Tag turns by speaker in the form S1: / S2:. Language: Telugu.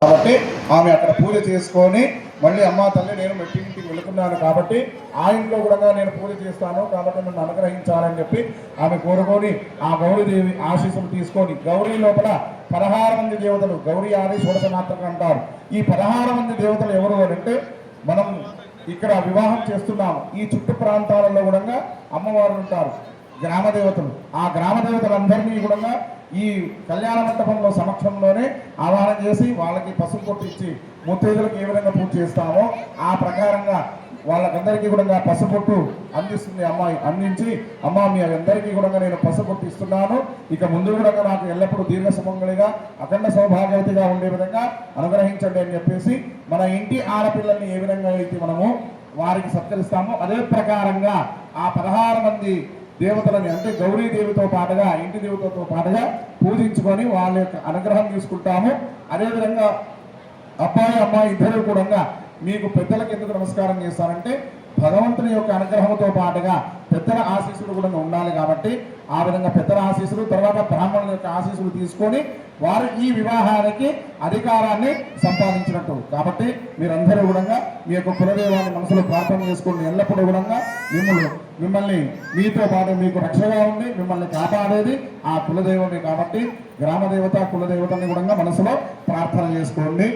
S1: కాబట్టి ఆమె అక్కడ పూజ చేసుకొని మళ్ళీ అమ్మ తల్లి నేను మెట్టింటికి వెళుతున్నాను కాబట్టి ఆ ఇంట్లో కూడా నేను పూజ చేస్తాను కాబట్టి నన్ను అనుగ్రహించాలని చెప్పి ఆమె కోరుకొని ఆ గౌరీదేవి ఆశీస్సులు తీసుకొని గౌరీ లోపల 16 మంది దేవతలు గౌరీ ఆది షోడశమాత్రకం అంటారు. ఈ 16 మంది దేవతలు ఎవరు అంటే మనం ఇక్కడ వివాహం చేస్తున్నాము ఈ చుట్టూ ప్రాంతాలలో కూడా అమ్మవారు ఉంటారు గ్రామ దేవతలు. ఆ గ్రామ దేవతలందరినీ కూడా ఈ కళ్యాణ మండపంలో సమక్షంలోనే ఆవాహన చేసి వాళ్ళకి పసుపు కొట్టు ఇచ్చి ముత్తైదులకు ఏ విధంగా పూజ చేస్తామో ఆ ప్రకారంగా వాళ్ళకందరికీ కూడా పసుపొట్టు అందిస్తుంది అమ్మాయి. అందించి అమ్మ మీ అందరికీ కూడా నేను పసుపొట్టు ఇస్తున్నాను, ఇక ముందు కూడా నాకు ఎల్లప్పుడూ దీర్ఘ సుమంగళిగా అఖండ సౌభాగ్యవతిగా ఉండే విధంగా అనుగ్రహించండి అని చెప్పేసి మన ఇంటి ఆడపిల్లల్ని ఏ విధంగా అయితే మనము వారికి సత్కరిస్తామో అదే ప్రకారంగా ఆ 16 మంది దేవతలని అంటే గౌరీ దేవితో పాటుగా ఇంటి దేవతతో పాటుగా పూజించుకొని వాళ్ళ యొక్క అనుగ్రహం తీసుకుంటాము. అదేవిధంగా అబ్బాయి అమ్మాయి ఇద్దరు కూడా మీకు పెద్దలకు ఎందుకు నమస్కారం చేస్తారంటే భగవంతుని యొక్క అనుగ్రహంతో పాటుగా పెద్దల ఆశీస్సులు కూడా ఉండాలి కాబట్టి ఆ విధంగా పెద్దల ఆశీస్సులు తర్వాత బ్రాహ్మణుల యొక్క ఆశీస్సులు తీసుకొని వారు ఈ వివాహానికి అధికారాన్ని సంపాదించినట్టు. కాబట్టి మీరందరూ కూడా మీ యొక్క కులదేవాన్ని మనసులో ప్రార్థన చేసుకుని ఎల్లప్పుడూ కూడా మిమ్మల్ని మీతో పాటు మీకు రక్షగా ఉండి మిమ్మల్ని కాపాడేది ఆ కులదేవుని కాబట్టి గ్రామ దేవత కులదేవతని కూడా మనసులో ప్రార్థన చేసుకోండి.